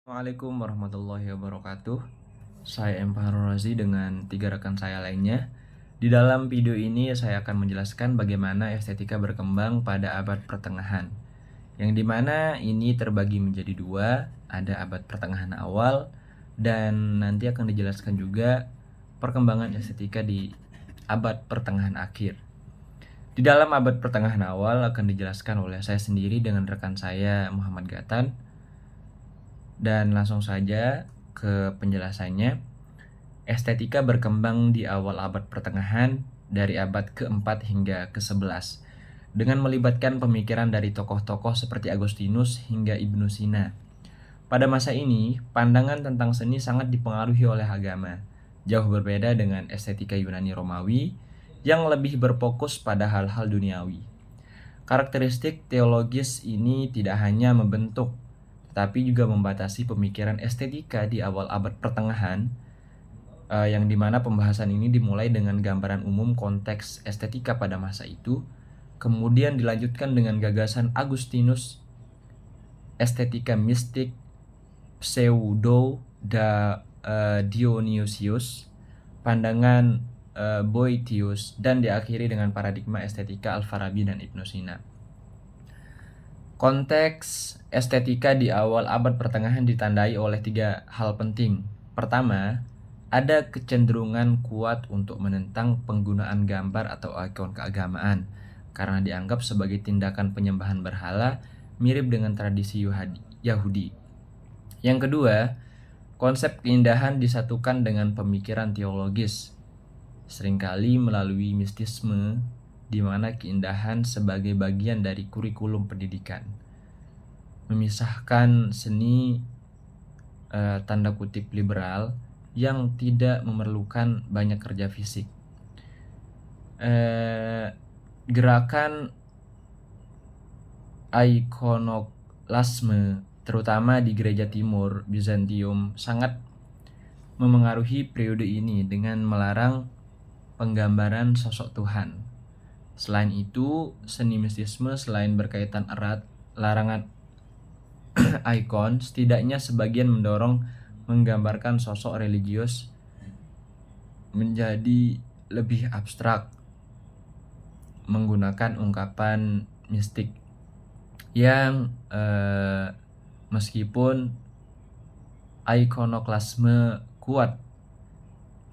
Assalamualaikum warahmatullahi wabarakatuh. Saya M. Fahrul Razi dengan tiga rekan saya lainnya. Di dalam video ini saya akan menjelaskan bagaimana estetika berkembang pada abad pertengahan. Yang dimana ini terbagi menjadi dua, ada abad pertengahan awal dan nanti akan dijelaskan juga perkembangan estetika di abad pertengahan akhir. Di dalam abad pertengahan awal akan dijelaskan oleh saya sendiri dengan rekan saya Muhammad Gatan. Dan langsung saja ke penjelasannya. Estetika berkembang di awal abad pertengahan dari abad ke-4 hingga ke-11 dengan melibatkan pemikiran dari tokoh-tokoh seperti Agustinus hingga Ibnu Sina. Pada masa ini, pandangan tentang seni sangat dipengaruhi oleh agama, jauh berbeda dengan estetika Yunani Romawi yang lebih berfokus pada hal-hal duniawi. Karakteristik teologis ini tidak hanya membentuk, tetapi juga membatasi pemikiran estetika di awal abad pertengahan, yang dimana pembahasan ini dimulai dengan gambaran umum konteks estetika pada masa itu, kemudian dilanjutkan dengan gagasan Agustinus, estetika mistik, pseudo Dionysius, pandangan Boethius, dan diakhiri dengan paradigma estetika Al-Farabi dan Ibnu Sina. Konteks estetika di awal abad pertengahan ditandai oleh tiga hal penting. Pertama, ada kecenderungan kuat untuk menentang penggunaan gambar atau ikon keagamaan karena dianggap sebagai tindakan penyembahan berhala mirip dengan tradisi Yahudi. Yang kedua, konsep keindahan disatukan dengan pemikiran teologis, seringkali melalui mistisme, di mana keindahan sebagai bagian dari kurikulum pendidikan, memisahkan seni tanda kutip liberal yang tidak memerlukan banyak kerja fisik. Gerakan ikonoklasme terutama di gereja timur Bizantium sangat memengaruhi periode ini dengan melarang penggambaran sosok Tuhan. Selain itu, seni mistisme selain berkaitan erat larangan ikon, setidaknya sebagian mendorong menggambarkan sosok religius menjadi lebih abstrak menggunakan ungkapan mistik yang meskipun ikonoklasme kuat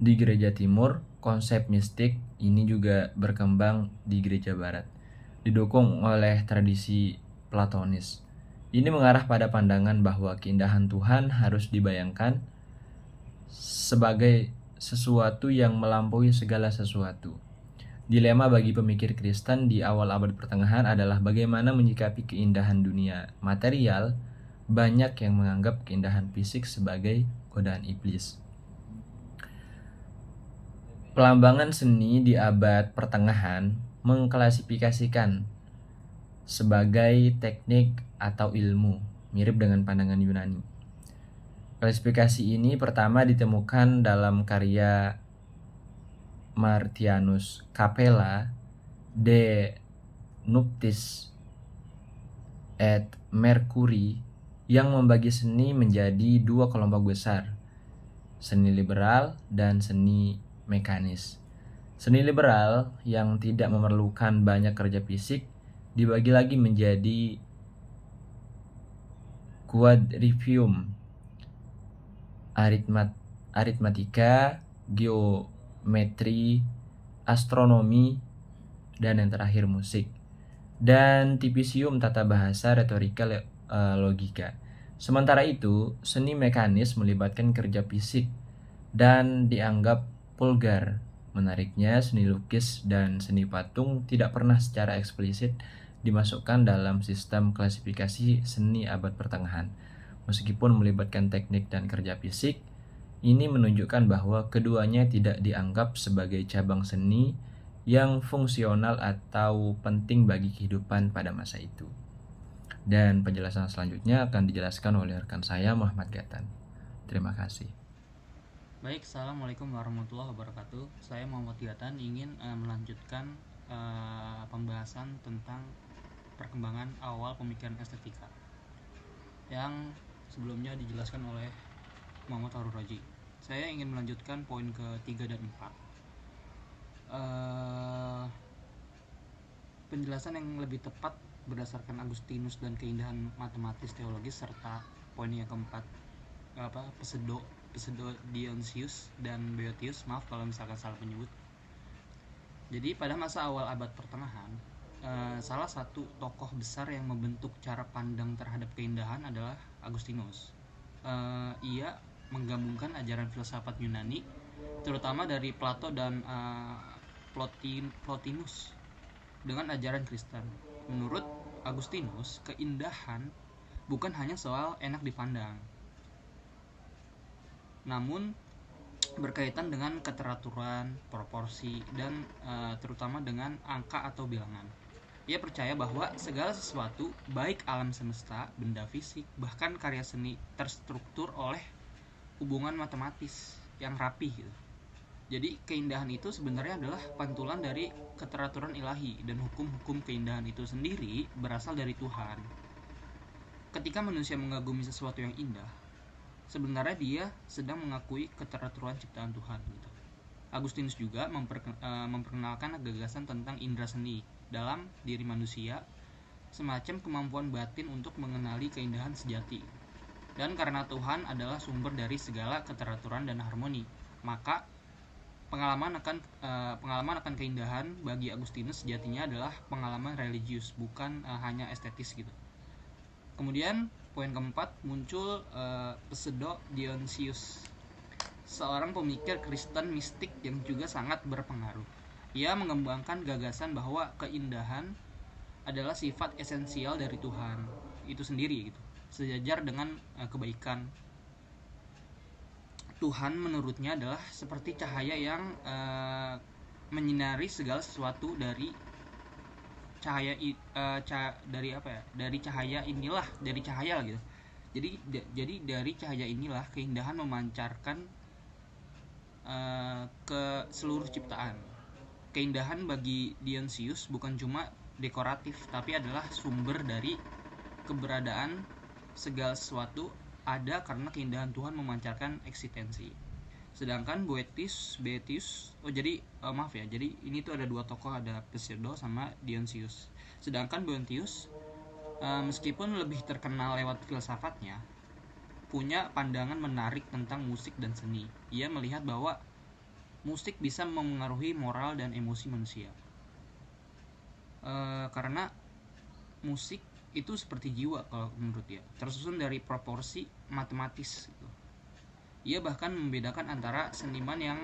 di gereja timur, konsep mistik ini juga berkembang di gereja barat, didukung oleh tradisi Platonis. Ini mengarah pada pandangan bahwa keindahan Tuhan harus dibayangkan sebagai sesuatu yang melampaui segala sesuatu. Dilema bagi pemikir Kristen di awal abad pertengahan adalah bagaimana menyikapi keindahan dunia material. Banyak yang menganggap keindahan fisik sebagai godaan iblis. Pelambangan seni di abad pertengahan mengklasifikasikan sebagai teknik atau ilmu, mirip dengan pandangan Yunani. Klasifikasi ini pertama ditemukan dalam karya Martianus Capella De Nuptiis et Mercurii yang membagi seni menjadi dua kelompok besar, seni liberal dan seni mekanis. Seni liberal yang tidak memerlukan banyak kerja fisik dibagi lagi menjadi quadrivium, aritmatika, geometri, astronomi, dan yang terakhir musik. Dan tipisium, tata bahasa, retorika, logika. Sementara itu, seni mekanis melibatkan kerja fisik dan dianggap vulgar. Menariknya, seni lukis dan seni patung tidak pernah secara eksplisit dimasukkan dalam sistem klasifikasi seni abad pertengahan. Meskipun melibatkan teknik dan kerja fisik, ini menunjukkan bahwa keduanya tidak dianggap sebagai cabang seni yang fungsional atau penting bagi kehidupan pada masa itu. Dan penjelasan selanjutnya akan dijelaskan oleh rekan saya Muhammad Gatan. Terima kasih. Baik, Assalamualaikum warahmatullahi wabarakatuh. Saya Muhammad Gatan ingin melanjutkan pembahasan tentang perkembangan awal pemikiran estetika. Yang sebelumnya dijelaskan oleh Muhammad Farul Razi. Saya ingin melanjutkan poin ke-3 dan 4. Penjelasan yang lebih tepat berdasarkan Agustinus dan keindahan matematis teologis, serta poin yang keempat Pseudo Dionysius dan Boethius, maaf kalau misalkan salah penyebut. Jadi pada masa awal abad pertengahan, salah satu tokoh besar yang membentuk cara pandang terhadap keindahan adalah Agustinus. Ia menggabungkan ajaran filsafat Yunani, terutama dari Plato dan Plotinus, dengan ajaran Kristen. Menurut Agustinus, keindahan bukan hanya soal enak dipandang, namun berkaitan dengan keteraturan, proporsi, dan terutama dengan angka atau bilangan. Ia percaya bahwa segala sesuatu, baik alam semesta, benda fisik, bahkan karya seni, terstruktur oleh hubungan matematis yang rapih gitu. Jadi keindahan itu sebenarnya adalah pantulan dari keteraturan ilahi, dan hukum-hukum keindahan itu sendiri berasal dari Tuhan. Ketika manusia mengagumi sesuatu yang indah, sebenarnya dia sedang mengakui keteraturan ciptaan Tuhan gitu. Agustinus juga memperkenalkan gagasan tentang indera seni dalam diri manusia, semacam kemampuan batin untuk mengenali keindahan sejati. Dan karena Tuhan adalah sumber dari segala keteraturan dan harmoni, maka pengalaman akan keindahan bagi Agustinus sejatinya adalah pengalaman religius, bukan hanya estetis gitu. Kemudian poin keempat muncul Pseudo Dionysius, seorang pemikir Kristen mistik yang juga sangat berpengaruh. Ia mengembangkan gagasan bahwa keindahan adalah sifat esensial dari Tuhan itu sendiri gitu, sejajar dengan kebaikan. Tuhan menurutnya adalah seperti cahaya yang menyinari segala sesuatu dari cahaya dari cahaya inilah, dari cahaya gitu. Jadi dari cahaya inilah keindahan memancarkan ke seluruh ciptaan. Keindahan bagi Dionysius bukan cuma dekoratif, tapi adalah sumber dari keberadaan segala sesuatu ada karena keindahan Tuhan memancarkan eksistensi. Sedangkan Boethius jadi ini tuh ada dua tokoh, ada Pseudo sama Dionysius. Sedangkan Boethius meskipun lebih terkenal lewat filsafatnya, punya pandangan menarik tentang musik dan seni. Ia melihat bahwa musik bisa memengaruhi moral dan emosi manusia, karena musik itu seperti jiwa kalau menurut dia, tersusun dari proporsi matematis gitu. Ia bahkan membedakan antara seniman yang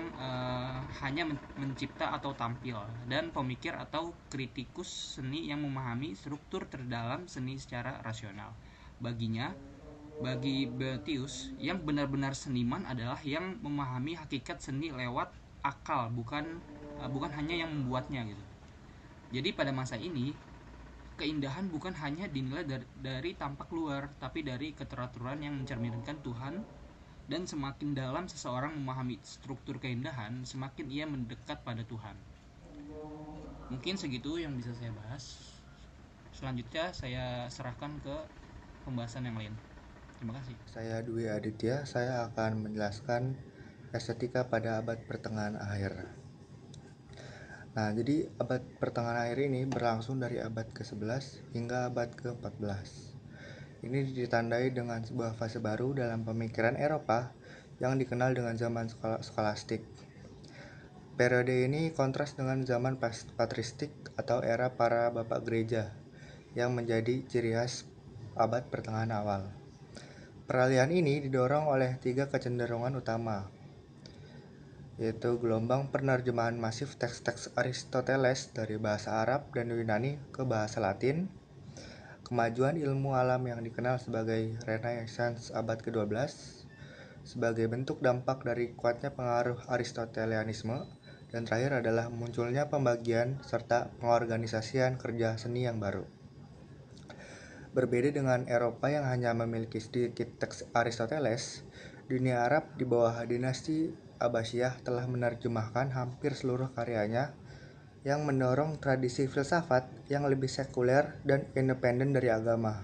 hanya mencipta atau tampil, dan pemikir atau kritikus seni yang memahami struktur terdalam seni secara rasional. Bagi Boethius, yang benar-benar seniman adalah yang memahami hakikat seni lewat akal, bukan hanya yang membuatnya gitu. Jadi pada masa ini, keindahan bukan hanya dinilai dari tampak luar, tapi dari keteraturan yang mencerminkan Tuhan. Dan semakin dalam seseorang memahami struktur keindahan, semakin ia mendekat pada Tuhan. Mungkin segitu yang bisa saya bahas. Selanjutnya saya serahkan ke pembahasan yang lain. Terima kasih. Saya Dwi Aditya, saya akan menjelaskan estetika pada abad pertengahan akhir. Nah, jadi abad pertengahan akhir ini berlangsung dari abad ke-11 hingga abad ke-14. Ini ditandai dengan sebuah fase baru dalam pemikiran Eropa yang dikenal dengan zaman skolastik. Periode ini kontras dengan zaman patristik atau era para bapak gereja yang menjadi ciri khas abad pertengahan awal. Peralihan ini didorong oleh 3 kecenderungan utama, yaitu gelombang penerjemahan masif teks-teks Aristoteles dari bahasa Arab dan Yunani ke bahasa Latin, kemajuan ilmu alam yang dikenal sebagai Renaissance abad ke-12 sebagai bentuk dampak dari kuatnya pengaruh Aristotelianisme, dan terakhir adalah munculnya pembagian serta pengorganisasian kerja seni yang baru. Berbeda dengan Eropa yang hanya memiliki sedikit teks Aristoteles, dunia Arab di bawah dinasti Abbasiyah telah menerjemahkan hampir seluruh karyanya yang mendorong tradisi filsafat yang lebih sekuler dan independen dari agama.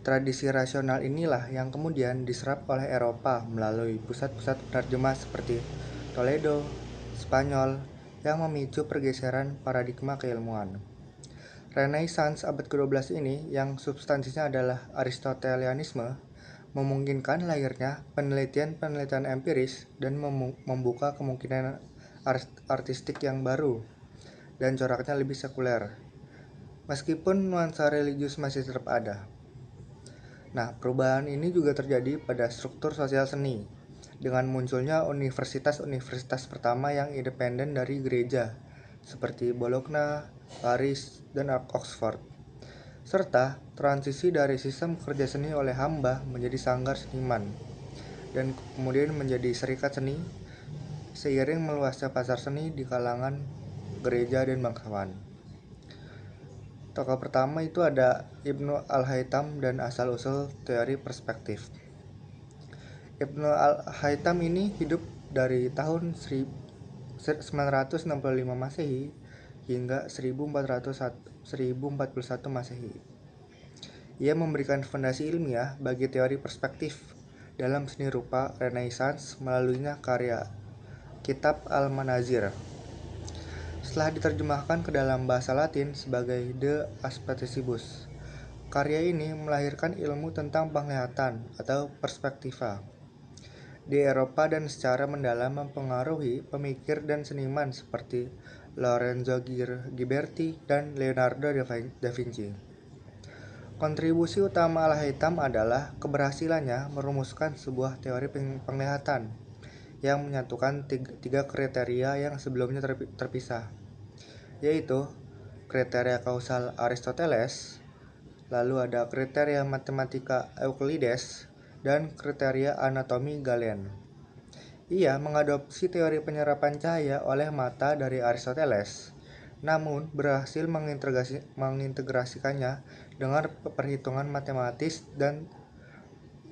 Tradisi rasional inilah yang kemudian diserap oleh Eropa melalui pusat-pusat penerjemah seperti Toledo, Spanyol, yang memicu pergeseran paradigma keilmuan. Renaissance abad ke-12 ini, yang substansinya adalah Aristotelianisme, memungkinkan lahirnya penelitian-penelitian empiris dan membuka kemungkinan artistik yang baru dan coraknya lebih sekuler, meskipun nuansa religius masih tetap ada. Nah, perubahan ini juga terjadi pada struktur sosial seni, dengan munculnya universitas-universitas pertama yang independen dari gereja, seperti Bologna, Paris, dan Oxford, serta transisi dari sistem kerja seni oleh hamba menjadi sanggar seniman, dan kemudian menjadi serikat seni, seiring meluasnya pasar seni di kalangan gereja dan bangsawan. Tokoh pertama itu ada Ibnu Al-Haytham dan asal-usul teori perspektif. Ibnu Al-Haytham ini hidup dari tahun 965 Masehi hingga 1041 Masehi. Ia memberikan fondasi ilmiah bagi teori perspektif dalam seni rupa Renaissance melaluinya karya Kitab Al-Manazir. Setelah diterjemahkan ke dalam bahasa Latin sebagai De Aspectibus, karya ini melahirkan ilmu tentang penglihatan atau perspektiva di Eropa dan secara mendalam mempengaruhi pemikir dan seniman seperti Lorenzo Ghiberti dan Leonardo da Vinci. Kontribusi utama Al-Haytham adalah keberhasilannya merumuskan sebuah teori penglihatan yang menyatukan tiga kriteria yang sebelumnya terpisah, yaitu kriteria kausal Aristoteles, lalu ada kriteria matematika Euclides, dan kriteria anatomi Galen. Ia mengadopsi teori penyerapan cahaya oleh mata dari Aristoteles, namun berhasil mengintegrasikannya dengan perhitungan matematis dan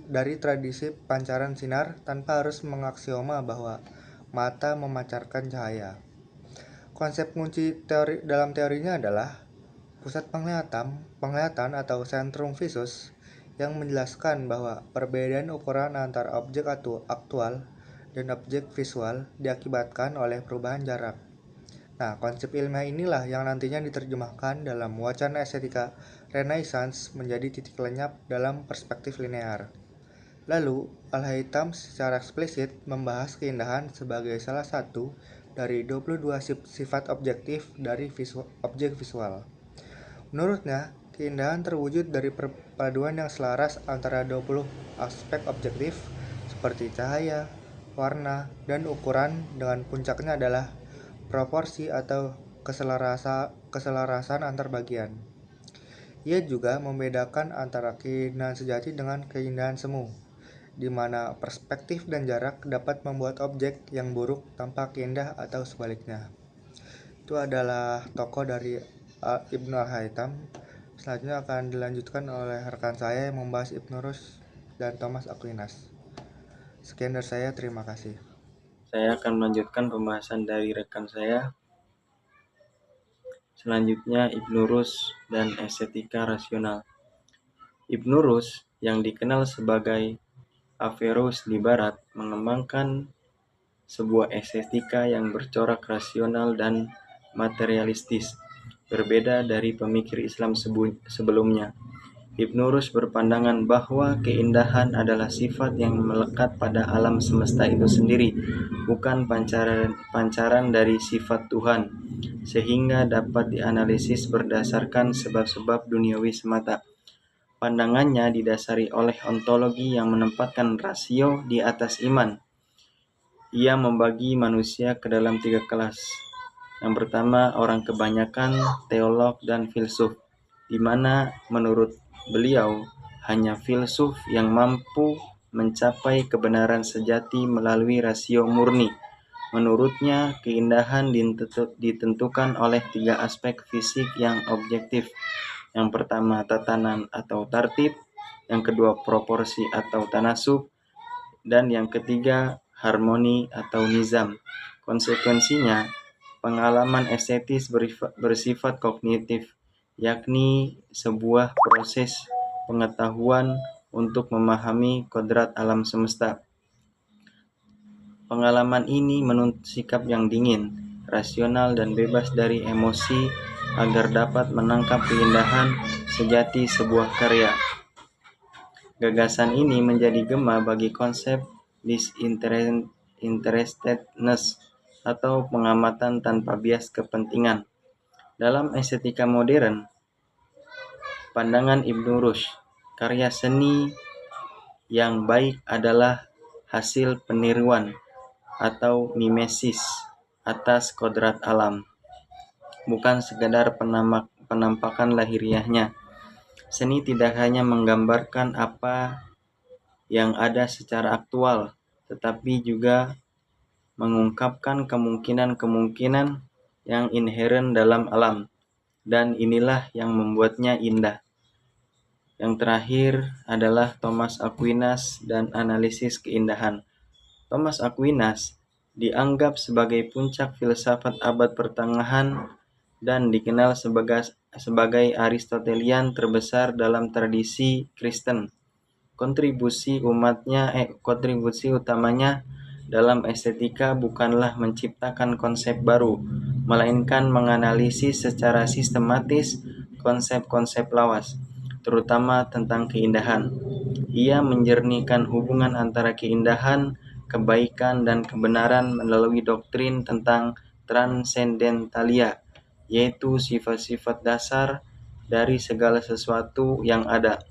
dari tradisi pancaran sinar tanpa harus mengaksioma bahwa mata memancarkan cahaya. Konsep kunci dalam teorinya adalah pusat penglihatan atau centrum visus, yang menjelaskan bahwa perbedaan ukuran antara objek aktual dan objek visual diakibatkan oleh perubahan jarak. Nah, konsep ilmiah inilah yang nantinya diterjemahkan dalam wacana estetika Renaissance menjadi titik lenyap dalam perspektif linear. Lalu, Al-Haytham secara eksplisit membahas keindahan sebagai salah satu dari 22 sifat objektif dari objek visual. Menurutnya, keindahan terwujud dari perpaduan yang selaras antara 20 aspek objektif seperti cahaya, warna, dan ukuran, dengan puncaknya adalah proporsi atau keselarasan antar bagian. Ia juga membedakan antara keindahan sejati dengan keindahan semu, di mana perspektif dan jarak dapat membuat objek yang buruk tampak indah atau sebaliknya. Itu adalah tokoh dari Ibnu Al-Haytham. Selanjutnya akan dilanjutkan oleh rekan saya yang membahas Ibnu Rus dan Thomas Aquinas. Sekian dari saya, terima kasih. Saya akan melanjutkan pembahasan dari rekan saya. Selanjutnya, Ibnu Rus dan estetika rasional. Ibnu Rus, yang dikenal sebagai Averroes di Barat, mengembangkan sebuah estetika yang bercorak rasional dan materialistis, berbeda dari pemikir Islam sebelumnya. Ibnu Rus berpandangan bahwa keindahan adalah sifat yang melekat pada alam semesta itu sendiri, bukan pancaran dari sifat Tuhan, sehingga dapat dianalisis berdasarkan sebab-sebab duniawi semata. Pandangannya didasari oleh ontologi yang menempatkan rasio di atas iman. Ia membagi manusia ke dalam 3 kelas. Yang pertama, orang kebanyakan, teolog, dan filsuf, di mana menurut beliau hanya filsuf yang mampu mencapai kebenaran sejati melalui rasio murni. Menurutnya, keindahan ditentukan oleh 3 aspek fisik yang objektif. Yang pertama, tatanan atau tartib, yang kedua, proporsi atau tanasub, dan yang ketiga, harmoni atau nizam. Konsekuensinya, pengalaman estetis bersifat kognitif, yakni sebuah proses pengetahuan untuk memahami kodrat alam semesta. Pengalaman ini menuntut sikap yang dingin, rasional, dan bebas dari emosi agar dapat menangkap keindahan sejati sebuah karya. Gagasan ini menjadi gema bagi konsep disinterestedness atau pengamatan tanpa bias kepentingan. Dalam estetika modern, pandangan Ibnu Rushd, karya seni yang baik adalah hasil peniruan atau mimesis atas kodrat alam, bukan sekadar penampakan lahiriahnya. Seni tidak hanya menggambarkan apa yang ada secara aktual, tetapi juga mengungkapkan kemungkinan-kemungkinan yang inheren dalam alam, dan inilah yang membuatnya indah. Yang terakhir adalah Thomas Aquinas dan analisis keindahan. Thomas Aquinas dianggap sebagai puncak filsafat abad pertengahan dan dikenal sebagai Aristotelian terbesar dalam tradisi Kristen. Kontribusi utamanya dalam estetika bukanlah menciptakan konsep baru, melainkan menganalisis secara sistematis konsep-konsep lawas, terutama tentang keindahan. Ia menjernihkan hubungan antara keindahan, kebaikan, dan kebenaran melalui doktrin tentang transcendentalia, yaitu sifat-sifat dasar dari segala sesuatu yang ada.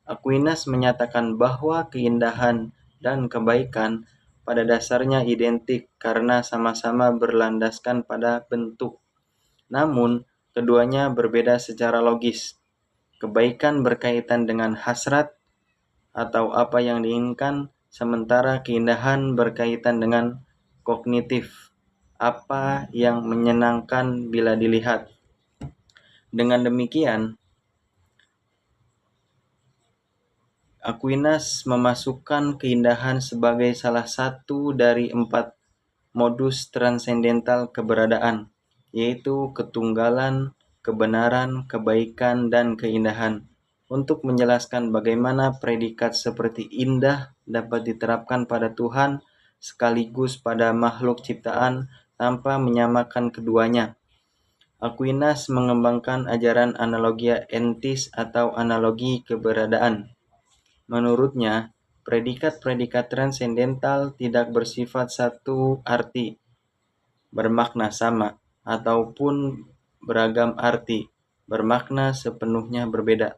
Aquinas menyatakan bahwa keindahan dan kebaikan pada dasarnya identik karena sama-sama berlandaskan pada bentuk. Namun, keduanya berbeda secara logis. Kebaikan berkaitan dengan hasrat atau apa yang diinginkan, sementara keindahan berkaitan dengan kognitif, apa yang menyenangkan bila dilihat. Dengan demikian, Aquinas memasukkan keindahan sebagai salah satu dari 4 modus transendental keberadaan, yaitu ketunggalan, kebenaran, kebaikan, dan keindahan, untuk menjelaskan bagaimana predikat seperti indah dapat diterapkan pada Tuhan sekaligus pada makhluk ciptaan tanpa menyamakan keduanya. Aquinas mengembangkan ajaran analogia entis atau analogi keberadaan. Menurutnya, predikat-predikat transendental tidak bersifat satu arti, bermakna sama, ataupun beragam arti, bermakna sepenuhnya berbeda.